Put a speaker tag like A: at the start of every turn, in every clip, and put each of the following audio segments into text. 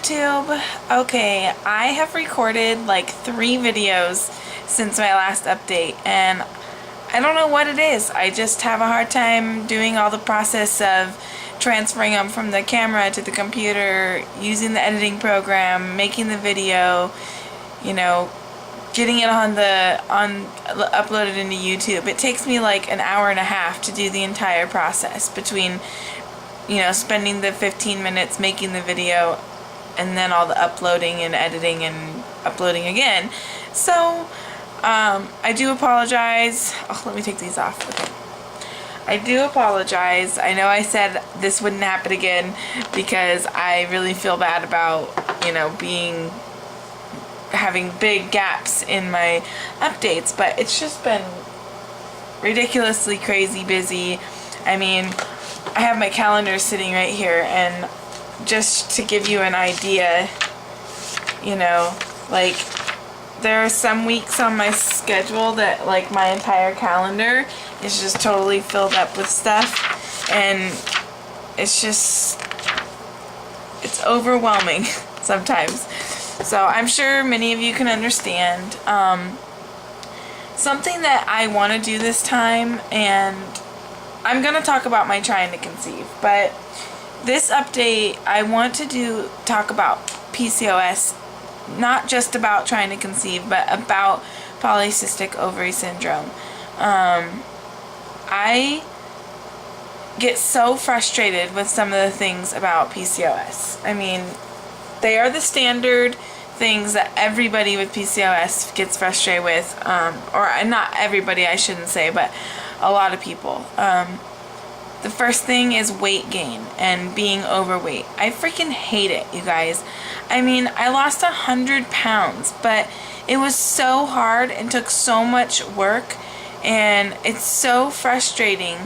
A: YouTube. Okay, I have recorded like 3 videos since my last update, and I don't know what it is. I just have a hard time doing all the process of transferring them from the camera to the computer, using the editing program, making the video, you know, getting it uploaded into YouTube. It takes me like an hour and a half to do the entire process between, you know, spending the 15 minutes making the video and then all the uploading and editing and uploading again. So I do apologize. Oh, let me take these off. Okay. I do apologize. I know I said this wouldn't happen again because I really feel bad about, you know, having big gaps in my updates, but it's just been ridiculously crazy busy. I mean, I have my calendar sitting right here, and just to give you an idea, you know, like, there are some weeks on my schedule that, like, my entire calendar is just totally filled up with stuff, and it's overwhelming sometimes. So I'm sure many of you can understand. Something that I want to do this time, and I'm going to talk about my trying to conceive, but this update I want to talk about PCOS, not just about trying to conceive, but about polycystic ovary syndrome. I get so frustrated with some of the things about PCOS. I mean, they are the standard things that everybody with PCOS gets frustrated with, or not everybody, I shouldn't say, but a lot of people. The first thing is weight gain and being overweight. I freaking hate it, you guys. I mean, I lost 100 pounds, but it was so hard and took so much work, and it's so frustrating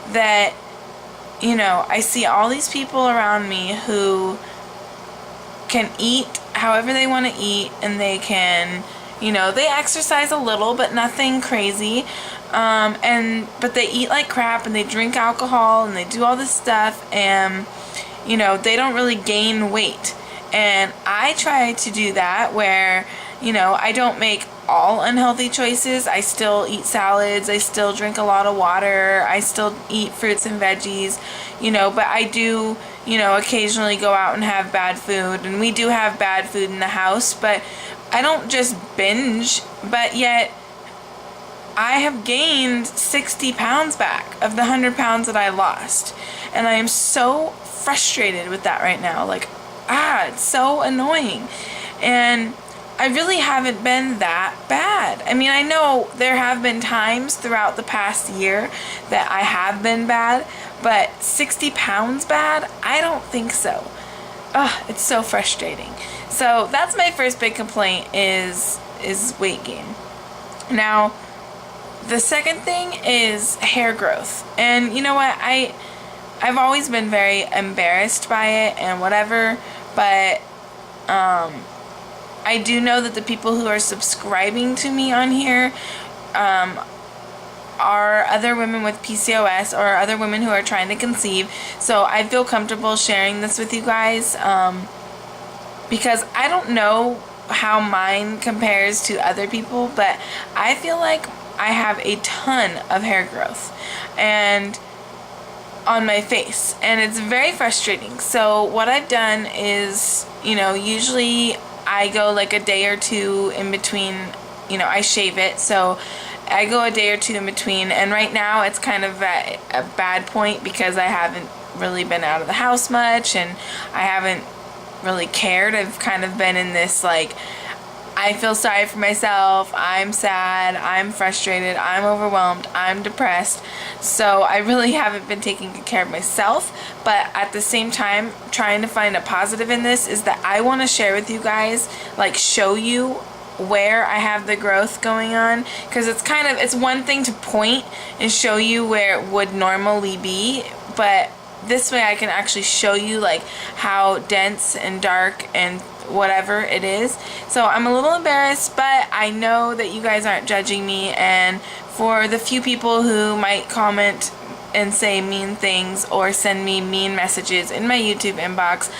A: that, you know, I see all these people around me who can eat however they want to eat, and they can, you know, they exercise a little, but nothing crazy, but they eat like crap, and they drink alcohol, and they do all this stuff, and, you know, they don't really gain weight. And I try to do that where, you know, I don't make all unhealthy choices. I still eat salads, I still drink a lot of water, I still eat fruits and veggies, you know, but I do, you know, occasionally go out and have bad food, and we do have bad food in the house, but I don't just binge. But yet I have gained 60 pounds back of the 100 pounds that I lost, and I am so frustrated with that right now. Like, it's so annoying, and I really haven't been that bad. I mean, I know there have been times throughout the past year that I have been bad, but 60 pounds bad? I don't think so. It's so frustrating. So that's my first big complaint is weight gain. Now, the second thing is hair growth. And you know what? I've always been very embarrassed by it and whatever, but I do know that the people who are subscribing to me on here are other women with PCOS or other women who are trying to conceive. So I feel comfortable sharing this with you guys because I don't know how mine compares to other people, but I feel like I have a ton of hair growth and on my face, and it's very frustrating. So what I've done is, you know, usually I go like a day or two in between, you know, I shave it, so I go a day or two in between, and right now it's kind of at a bad point because I haven't really been out of the house much, and I haven't really cared. I've kind of been in this, like, I feel sorry for myself, I'm sad, I'm frustrated, I'm overwhelmed, I'm depressed. So I really haven't been taking good care of myself, but at the same time, trying to find a positive in this is that I want to share with you guys, like, show you where I have the growth going on, because it's one thing to point and show you where it would normally be, but this way I can actually show you, like, how dense and dark and whatever it is. So I'm a little embarrassed, but I know that you guys aren't judging me, and for the few people who might comment and say mean things or send me mean messages in my YouTube inbox,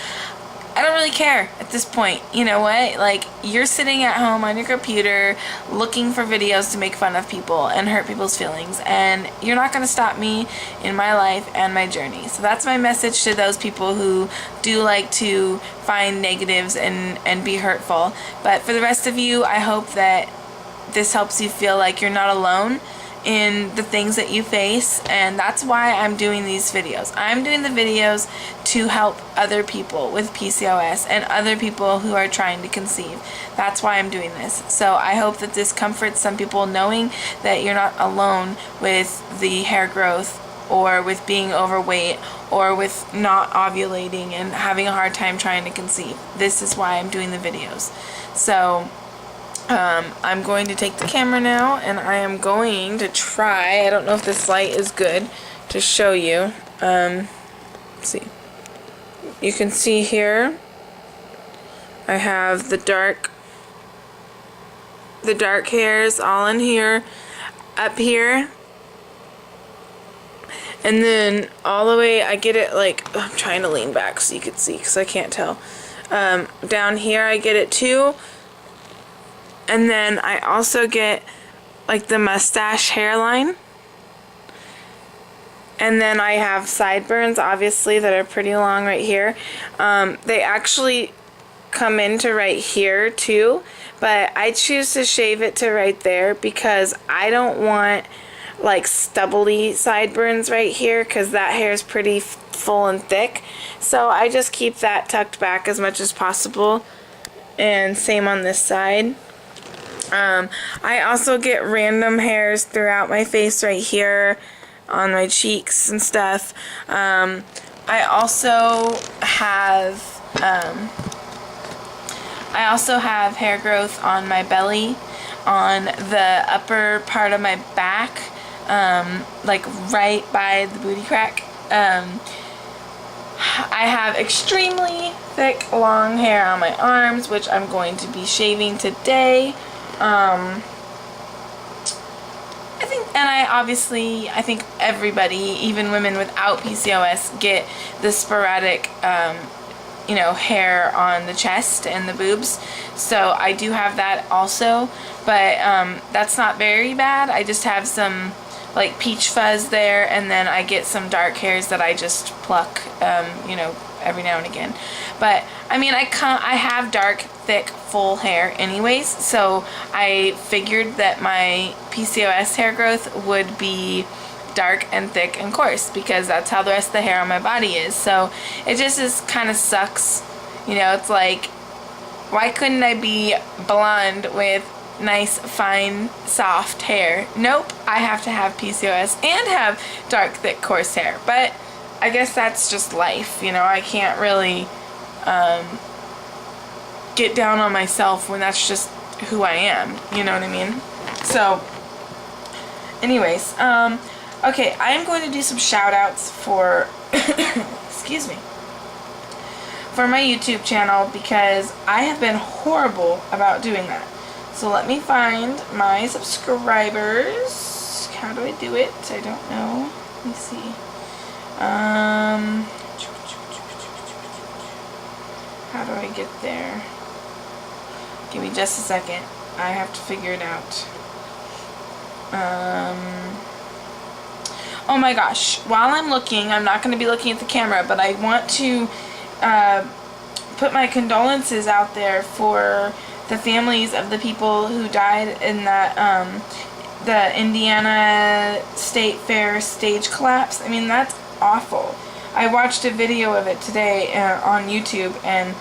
A: I don't really care at this point. You know what? Like, you're sitting at home on your computer looking for videos to make fun of people and hurt people's feelings, and you're not going to stop me in my life and my journey. So that's my message to those people who do like to find negatives and be hurtful. But for the rest of you, I hope that this helps you feel like you're not alone in the things that you face, and that's why I'm doing these videos. I'm doing the videos to help other people with PCOS and other people who are trying to conceive. That's why I'm doing this. So I hope that this comforts some people, knowing that you're not alone with the hair growth or with being overweight or with not ovulating and having a hard time trying to conceive. This is why I'm doing the videos. So I'm going to take the camera now, and I am going to try, I don't know if this light is good to show you. Let's see. You can see here, I have the dark hairs all in here, up here, and then all the way, I get it like, I'm trying to lean back so you can see because I can't tell. Down here I get it too. And then I also get like the mustache hairline. And then I have sideburns, obviously, that are pretty long right here. They actually come into right here too, but I choose to shave it to right there because I don't want like stubbly sideburns right here because that hair is pretty full and thick. So I just keep that tucked back as much as possible. And same on this side. I also get random hairs throughout my face right here on my cheeks and stuff. I also have hair growth on my belly, on the upper part of my back, like right by the booty crack. I have extremely thick long hair on my arms, which I'm going to be shaving today. I think everybody, even women without PCOS, get the sporadic, hair on the chest and the boobs. So I do have that also, but that's not very bad. I just have some like peach fuzz there, and then I get some dark hairs that I just pluck, every now and again. But I mean, I have dark, thick, full hair anyways, so I figured that my PCOS hair growth would be dark and thick and coarse because that's how the rest of the hair on my body is. So it just kind of sucks. It's like, why couldn't I be blonde with nice, fine, soft hair? Nope, I have to have PCOS and have dark, thick, coarse hair. But I guess that's just life, I can't really get down on myself when that's just who I am, you know what I mean? So, anyways, okay, I am going to do some shout outs for, excuse me, for my YouTube channel because I have been horrible about doing that. So let me find my subscribers. How do I do it? I don't know. Let me see. How do I get there? Give me just a second. I have to figure it out. Oh my gosh. While I'm looking, I'm not going to be looking at the camera, but I want to put my condolences out there for the families of the people who died in that the Indiana State Fair stage collapse. I mean, that's awful. I watched a video of it today on YouTube, and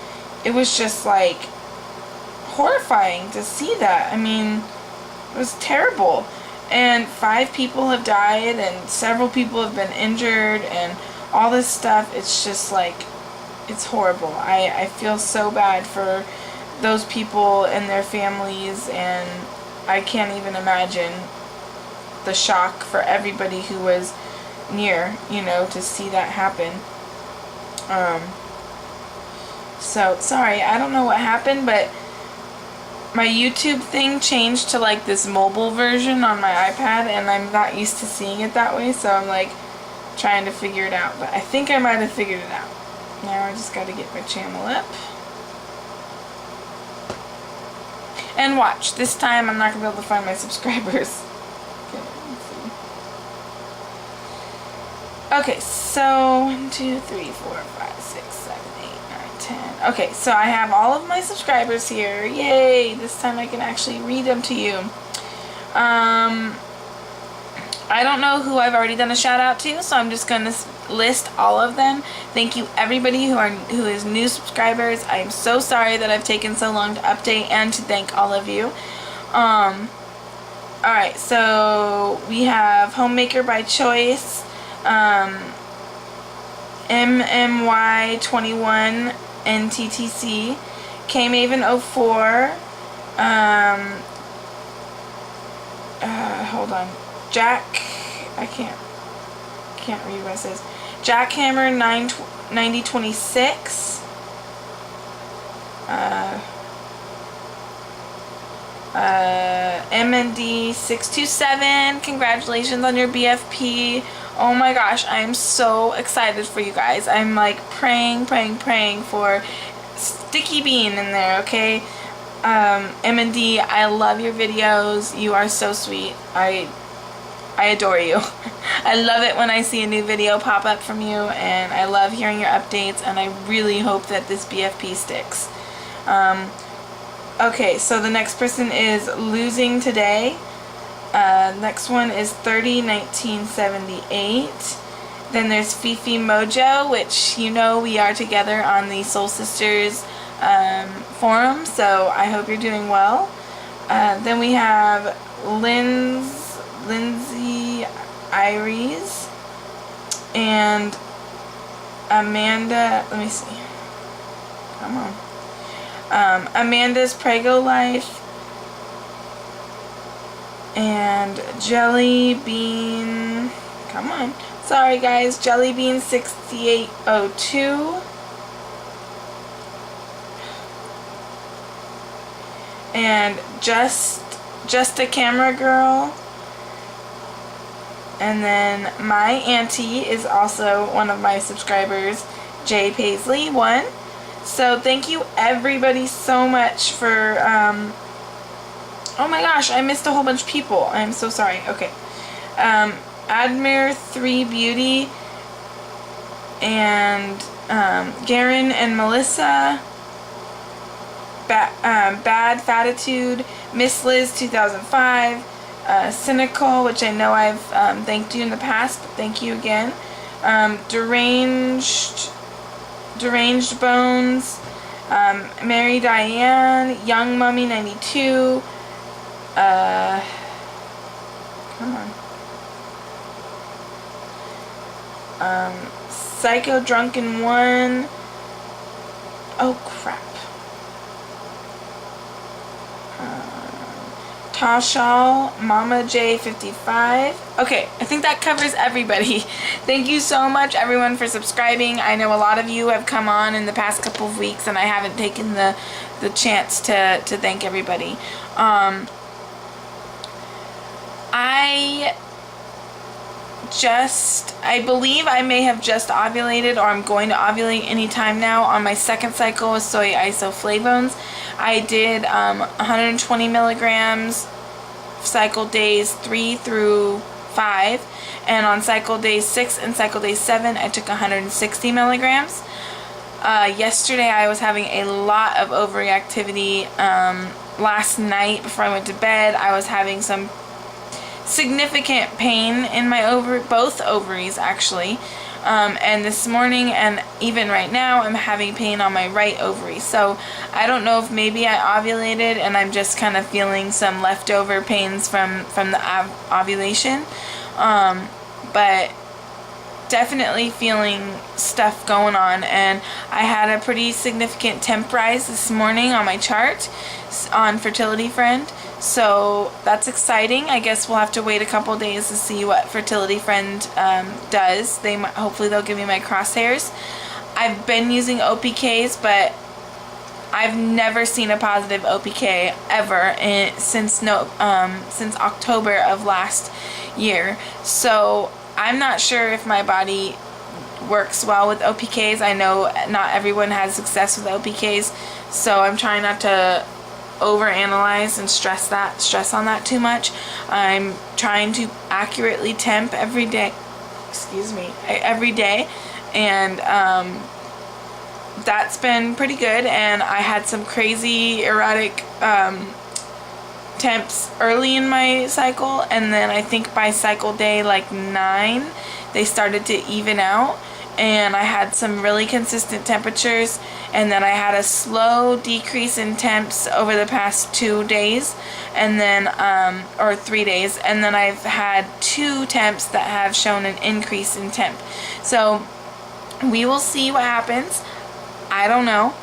A: it was just like horrifying to see that. I mean, it was terrible. And 5 people have died, and several people have been injured, and all this stuff. It's just like, it's horrible. I feel so bad for those people and their families, and I can't even imagine the shock for everybody who was near, to see that happen. So, sorry, I don't know what happened, but my YouTube thing changed to like this mobile version on my iPad, and I'm not used to seeing it that way, so I'm like trying to figure it out, but I think I might have figured it out. Now I just got to get my channel up. And watch. This time I'm not going to be able to find my subscribers. Okay, let's see. Okay, so 1, 2, 3, 4, 5, 6, 7, 8, 9, 10. Okay, so I have all of my subscribers here. Yay! This time I can actually read them to you. I don't know who I've already done a shout out to, so I'm just going to list all of them. Thank you everybody who is new subscribers. I am so sorry that I've taken so long to update and to thank all of you. Alright, so we have Homemaker by Choice, MMY21 and TTC, KMaven04, hold on, Jack, I can't read what it says, Jackhammer 9026, MND 627, congratulations on your BFP. Oh my gosh, I am so excited for you guys. I'm like praying for Sticky Bean in there, okay? MND, I love your videos. You are so sweet. I adore you. I love it when I see a new video pop up from you, and I love hearing your updates, and I really hope that this BFP sticks. Okay, so the next person is Losing Today. Next one is 301978. Then there's Fifi Mojo, which you know we are together on the Soul Sisters forum, so I hope you're doing well. Then we have Lindsay Iries and Amanda, let me see, come on, Amanda's Prego Life and Jelly Bean, come on, sorry guys, Jelly Bean 6802 and just a Camera Girl. And then my auntie is also one of my subscribers, Jay Paisley 1. So thank you everybody so much for, oh my gosh, I missed a whole bunch of people. I'm so sorry. Okay. Admire 3 Beauty and Garen and Melissa, Bad Fatitude, Miss Liz 2005, Cynical, which I know I've thanked you in the past, but thank you again. Deranged Bones, Mary Diane, Young Mummy 92, come on, Psycho Drunken 1, oh crap, Tashal, Mama J55. Okay, I think that covers everybody. Thank you so much everyone for subscribing. I know a lot of you have come on in the past couple of weeks and I haven't taken the chance to thank everybody. I believe I may have just ovulated, or I'm going to ovulate anytime now on my second cycle with soy isoflavones. I did 120 milligrams cycle days 3 through 5, and on cycle days 6 and cycle day 7 I took 160 milligrams. Yesterday I was having a lot of overreactivity. Last night before I went to bed I was having some significant pain in my both ovaries actually, and this morning and even right now I'm having pain on my right ovary. So I don't know if maybe I ovulated and I'm just kind of feeling some leftover pains from the ovulation, but definitely feeling stuff going on. And I had a pretty significant temp rise this morning on my chart on Fertility Friend. So that's exciting. I guess we'll have to wait a couple days to see what Fertility Friend does. Hopefully they'll give me my crosshairs. I've been using OPKs, but I've never seen a positive OPK ever since October of last year. So I'm not sure if my body works well with OPKs. I know not everyone has success with OPKs, so I'm trying not to overanalyze and stress on that too much. I'm trying to accurately temp every day, and that's been pretty good. And I had some crazy erratic temps early in my cycle, and then I think by cycle day like 9 they started to even out, and I had some really consistent temperatures, and then I had a slow decrease in temps over the past 2 days, and then or 3 days, and then I've had 2 temps that have shown an increase in temp. So we will see what happens. I don't know.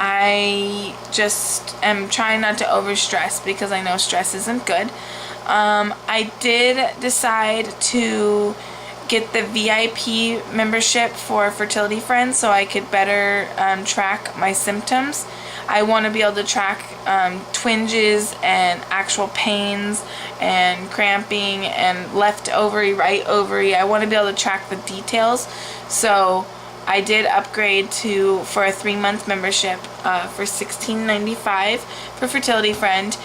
A: I just am trying not to overstress because I know stress isn't good. I did decide to get the VIP membership for Fertility Friends so I could better track my symptoms. I want to be able to track twinges and actual pains and cramping and left ovary, right ovary. I want to be able to track the details. So I did upgrade for a 3-month membership for $16.95 for Fertility Friend.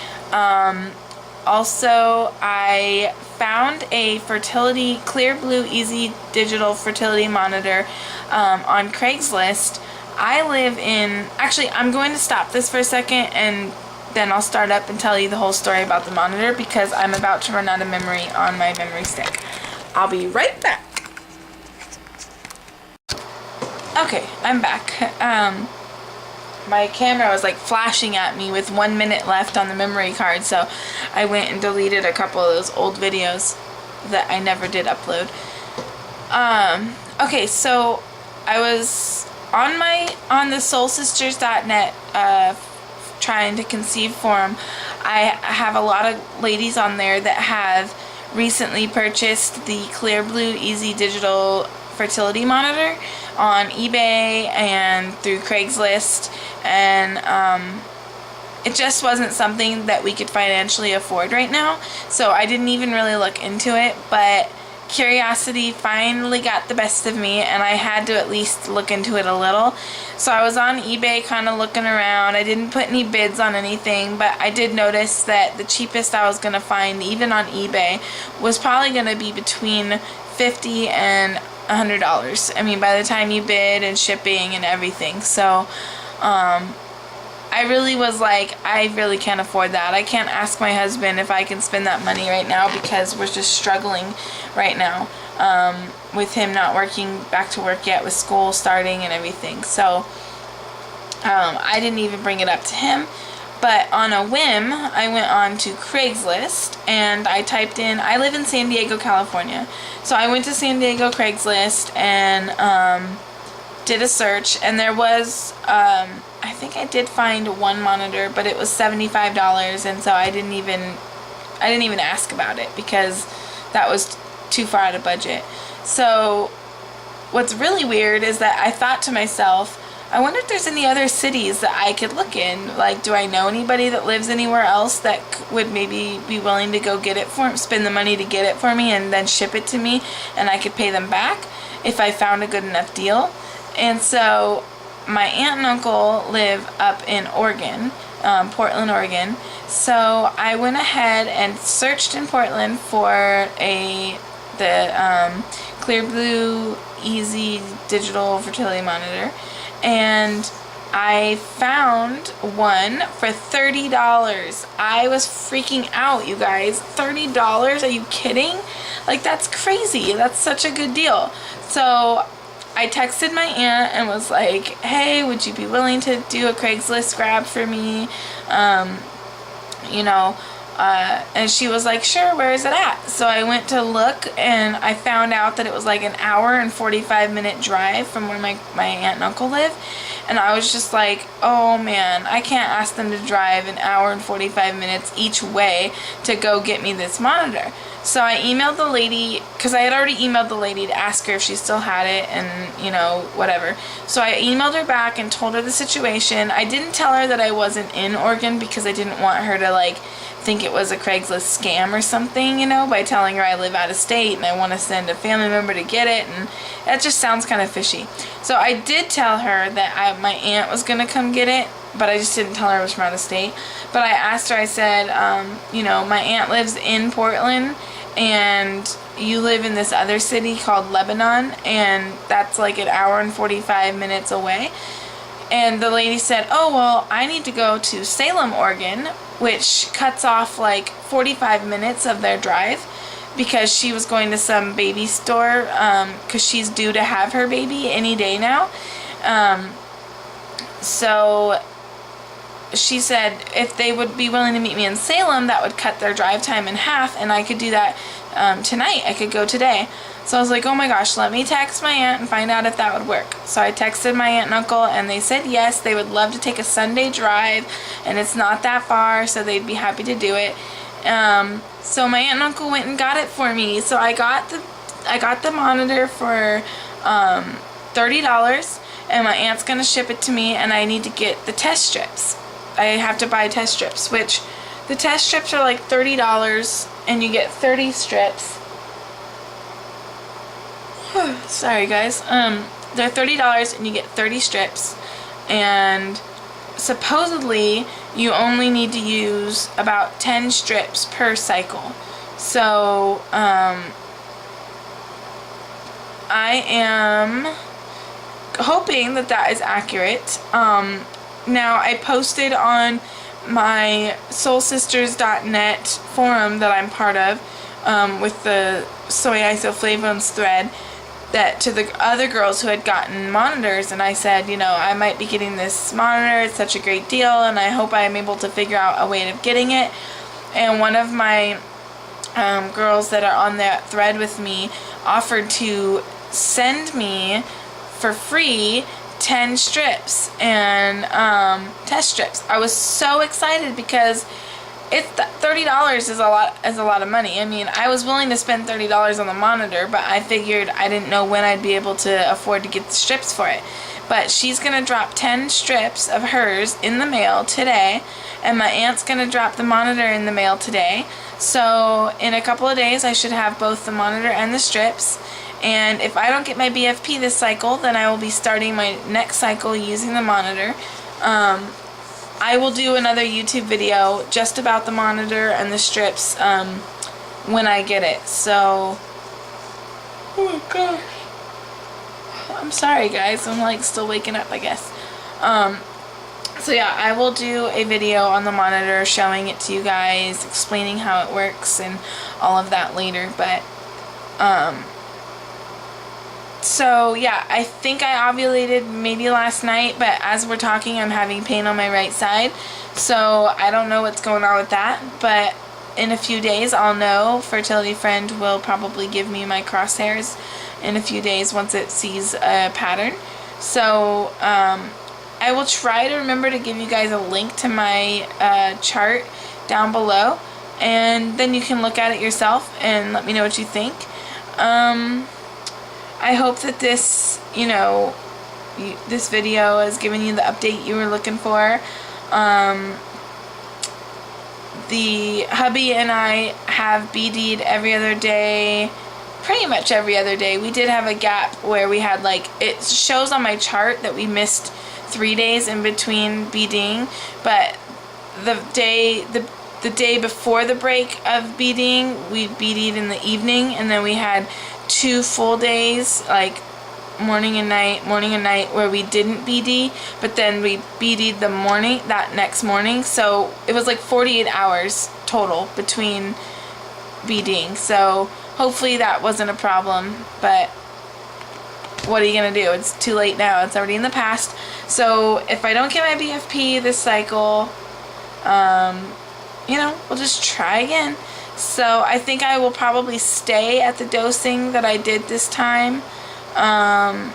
A: Also, I found a fertility Clear Blue Easy Digital Fertility Monitor on Craigslist. I live in, actually I'm going to stop this for a second and then I'll start up and tell you the whole story about the monitor because I'm about to run out of memory on my memory stick. I'll be right back. Okay, I'm back. My camera was like flashing at me with 1 minute left on the memory card, so I went and deleted a couple of those old videos that I never did upload. Okay, so I was on the soulsisters.net trying to conceive forum. I have a lot of ladies on there that have recently purchased the Clear Blue Easy Digital Fertility Monitor on eBay and through Craigslist, and it just wasn't something that we could financially afford right now, so I didn't even really look into it, but curiosity finally got the best of me and I had to at least look into it a little. So I was on eBay kind of looking around. I didn't put any bids on anything, but I did notice that the cheapest I was going to find even on eBay was probably going to be between $50 and $100. I mean, by the time you bid and shipping and everything. So I really was like, I really can't afford that. I can't ask my husband if I can spend that money right now because we're just struggling right now with him not working back to work yet with school starting and everything. So I didn't even bring it up to him. But on a whim, I went on to Craigslist and I typed in, I live in San Diego, California. So I went to San Diego Craigslist and did a search, and there was, I think I did find one monitor, but it was $75, and so I didn't even ask about it because that was too far out of budget. So what's really weird is that I thought to myself, I wonder if there's any other cities that I could look in. Like, do I know anybody that lives anywhere else that would maybe be willing to go get it spend the money to get it for me and then ship it to me, and I could pay them back if I found a good enough deal. And so my aunt and uncle live up in Oregon, Portland, Oregon. So I went ahead and searched in Portland for the Clear Blue Easy Digital Fertility Monitor. And I found one for $30. I was freaking out, you guys. $30? Are you kidding? Like, that's crazy. That's such a good deal. So I texted my aunt and was like, hey, would you be willing to do a Craigslist grab for me? And she was like, sure, where is it at? So I went to look and I found out that it was like an hour and 45-minute drive from where my aunt and uncle live. And I was just like, oh man, I can't ask them to drive an hour and 45 minutes each way to go get me this monitor. So I emailed the lady, because I had already emailed the lady to ask her if she still had it and, whatever. So I emailed her back and told her the situation. I didn't tell her that I wasn't in Oregon because I didn't want her to, think it was a Craigslist scam or something, you know, by telling her I live out of state and I want to send a family member to get it, and that just sounds kind of fishy. So I did tell her that my aunt was going to come get it, but I just didn't tell her it was from out of state. But I asked her, I said, you know, my aunt lives in Portland, and you live in this other city called Lebanon, and that's like an hour and 45 minutes away. And the lady said, oh, well, I need to go to Salem, Oregon, which cuts off like 45 minutes of their drive, because she was going to some baby store, because she's due to have her baby any day now. So she said if they would be willing to meet me in Salem, that would cut their drive time in half, and I could do that tonight. I could go today. So I was like, oh my gosh, let me text my aunt and find out if that would work. So I texted my aunt and uncle, and they said yes, they would love to take a Sunday drive, and it's not that far, so they'd be happy to do it. So my aunt and uncle went and got it for me. So I got the monitor for $30, and my aunt's gonna ship it to me, and I need to get the test strips. I have to buy test strips, which the test strips are like $30, and you get 30 strips. Sorry guys. They're $30 and you get 30 strips, and supposedly you only need to use about 10 strips per cycle. So I am hoping that that is accurate. Now I posted on my soulsisters.net forum that I'm part of, with the soy isoflavones thread, that to the other girls who had gotten monitors, and I said, you know, I might be getting this monitor, it's such a great deal, and I hope I am able to figure out a way of getting it. And one of my girls that are on that thread with me offered to send me for free 10 strips and test strips. I was so excited because it's $30 is a lot of money. I mean, I was willing to spend $30 on the monitor, but I figured I didn't know when I'd be able to afford to get the strips for it. But she's gonna drop 10 strips of hers in the mail today, and my aunt's gonna drop the monitor in the mail today. So in a couple of days I should have both the monitor and the strips. And if I don't get my BFP this cycle, then I will be starting my next cycle using the monitor. I will do another YouTube video just about the monitor and the strips when I get it. So, oh my gosh. I'm sorry guys, I'm like still waking up, I guess. So yeah, I will do a video on the monitor showing it to you guys, explaining how it works and all of that later. But so yeah, I think I ovulated maybe last night, but as we're talking I'm having pain on my right side, so I don't know what's going on with that. But in a few days I'll know. Fertility Friend will probably give me my crosshairs in a few days once it sees a pattern. So I will try to remember to give you guys a link to my chart down below, and then you can look at it yourself and let me know what you think. I hope that this, you know, this video has given you the update you were looking for. The hubby and I have BD'd every other day, pretty much every other day. We did have a gap where we had, like, it shows on my chart that we missed 3 days in between BDing, but the day before the break of BDing, we BD'd in the evening, and then we had 2 full days, like morning and night, where we didn't BD, but then we BD'd that next morning. So it was like 48 hours total between BDing. So hopefully that wasn't a problem, but what are you gonna do? It's too late now. It's already in the past. So if I don't get my BFP this cycle, you know, we'll just try again. So I think I will probably stay at the dosing that I did this time. I'm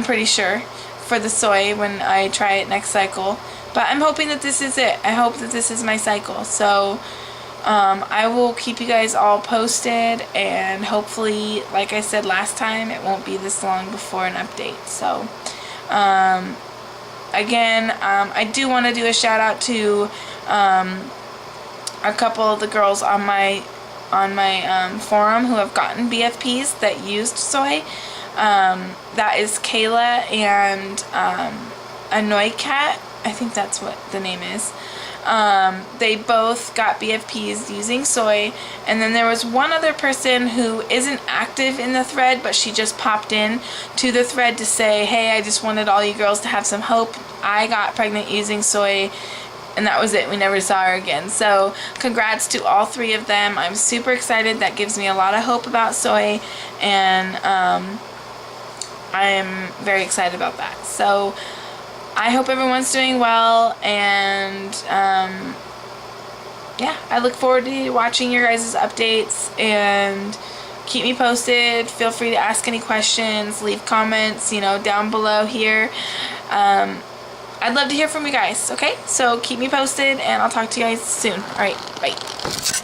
A: pretty sure, for the soy when I try it next cycle. But I'm hoping that this is it. I hope that this is my cycle. So I will keep you guys all posted, and hopefully, like I said last time, it won't be this long before an update. So again, I do want to do a shout out to a couple of the girls on my forum who have gotten BFPs that used soy. That is Kayla and Annoy Cat. I think that's what the name is. They both got BFPs using soy, and then there was one other person who isn't active in the thread, but she just popped in to the thread to say, hey, I just wanted all you girls to have some hope. I got pregnant using soy, and that was it. We never saw her again. So congrats to all three of them. I'm super excited. That gives me a lot of hope about soy, and I'm very excited about that. So I hope everyone's doing well, and yeah, I look forward to watching your guys' updates, and keep me posted. Feel free to ask any questions, leave comments, you know, down below here. I'd love to hear from you guys, okay? So keep me posted, and I'll talk to you guys soon. Alright, bye.